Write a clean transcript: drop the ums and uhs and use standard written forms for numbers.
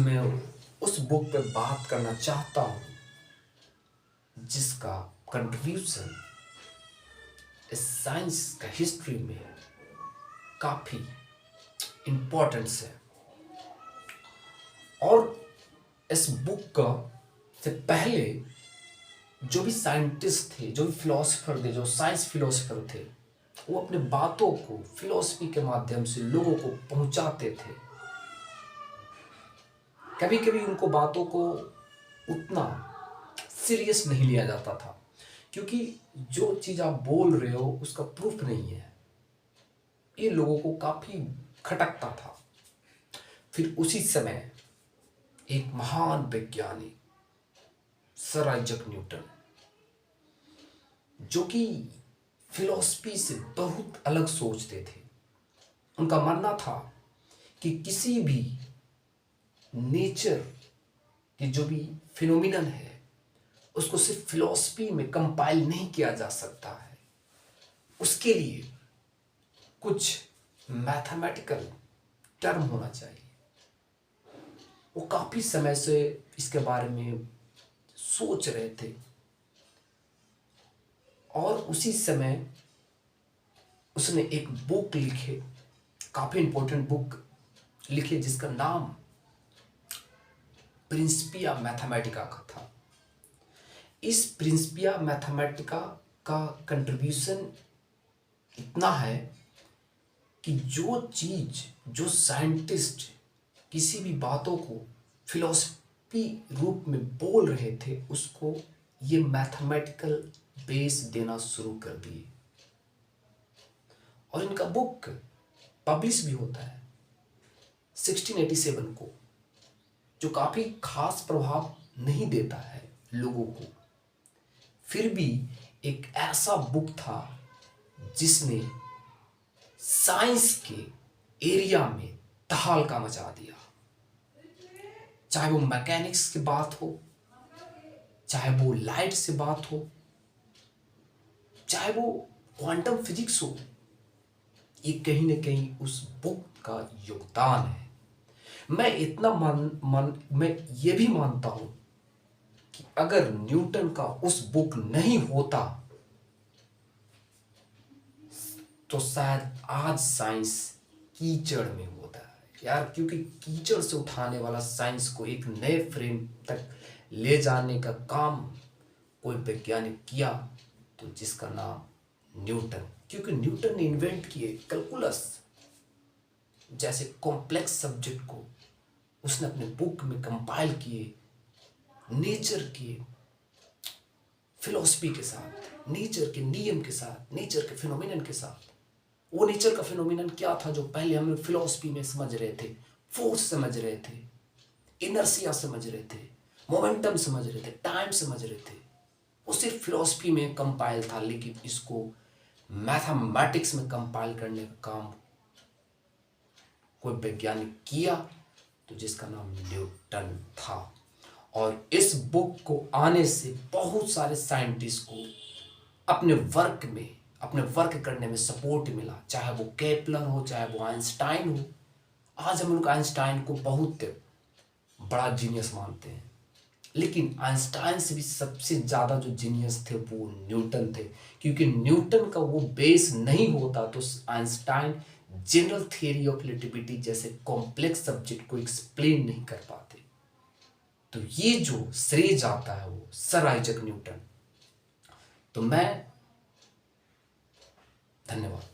मैं उस बुक पे बात करना चाहता हूँ जिसका कंट्रीब्यूशन इस साइंस का हिस्ट्री में काफ़ी इम्पोर्टेंस है। और इस बुक का से पहले जो भी साइंटिस्ट थे, जो भी फिलोसोफर थे, जो साइंस फिलोसोफर थे, वो अपने बातों को फिलोसफी के माध्यम से लोगों को पहुंचाते थे। कभी कभी उनको बातों को उतना सीरियस नहीं लिया जाता था, क्योंकि जो चीज़ आप बोल रहे हो उसका प्रूफ नहीं है। ये लोगों को काफ़ी खटकता था। फिर उसी समय एक महान वैज्ञानिक सर आइजैक न्यूटन, जो कि फिलॉसफी से बहुत अलग सोचते थे, उनका मानना था कि किसी भी नेचर के जो भी फिनोमिनन है उसको सिर्फ फिलॉसफी में कंपाइल नहीं किया जा सकता है, उसके लिए कुछ मैथमेटिकल टर्म होना चाहिए। वो काफ़ी समय से इसके बारे में सोच रहे थे और उसी समय उसने एक बुक लिखे, काफ़ी इंपॉर्टेंट बुक लिखे, जिसका नाम प्रिंसिपिया मैथमेटिका का था। इस प्रिंसिपिया मैथमेटिका का कंट्रीब्यूशन इतना है कि जो चीज़, जो साइंटिस्ट किसी भी बातों को फिलॉसफी रूप में बोल रहे थे, उसको ये मैथमेटिकल बेस देना शुरू कर दिए। और इनका बुक पब्लिश भी होता है 1687 को, जो काफ़ी खास प्रभाव नहीं देता है लोगों को, फिर भी एक ऐसा बुक था जिसने साइंस के एरिया में तहलका मचा दिया। चाहे वो मैकेनिक्स की बात हो, चाहे वो लाइट से बात हो, चाहे वो क्वांटम फिजिक्स हो, ये कहीं ना कहीं उस बुक का योगदान है। मैं इतना मैं ये भी मानता हूं कि अगर न्यूटन का उस बुक नहीं होता तो शायद आज साइंस कीचड़ में होता है यार, क्योंकि कीचड़ से उठाने वाला साइंस को एक नए फ्रेम तक ले जाने का काम कोई वैज्ञानिक किया तो जिसका नाम न्यूटन, क्योंकि न्यूटन ने इन्वेंट किए कैलकुलस जैसे कॉम्प्लेक्स सब्जेक्ट को उसने अपने बुक में कंपाइल किए, नेचर के फिलॉसफी के साथ, नेचर के नियम के साथ, नेचर के फिनोमिनन के साथ। वो नेचर का फिनोमिनन क्या था जो पहले हम लोग फिलॉसफी में समझ रहे थे, फोर्स समझ रहे थे, इनर्शिया समझ रहे थे, मोमेंटम समझ रहे थे, टाइम समझ रहे थे, वो सिर्फ फिलॉसफी में कंपाइल था। लेकिन इसको मैथमेटिक्स में कंपाइल करने का काम कोई वैज्ञानिक किया तो जिसका नाम न्यूटन था। और इस बुक को आने से बहुत सारे साइंटिस्ट को अपने वर्क में, अपने वर्क करने में सपोर्ट मिला, चाहे वो केपलर हो, चाहे वो आइंस्टाइन हो। आज हम लोग आइंस्टाइन को बहुत बड़ा जीनियस मानते हैं, लेकिन आइंस्टाइन से भी सबसे ज़्यादा जो जीनियस थे वो न्यूटन थे, क्योंकि न्यूटन का वो बेस नहीं होता तो Einstein general theory of relativity जैसे कॉम्प्लेक्स सब्जेक्ट को एक्सप्लेन नहीं कर पाते। तो ये जो श्रेय जाता है वो सर आइजैक न्यूटन। तो मैं धन्यवाद।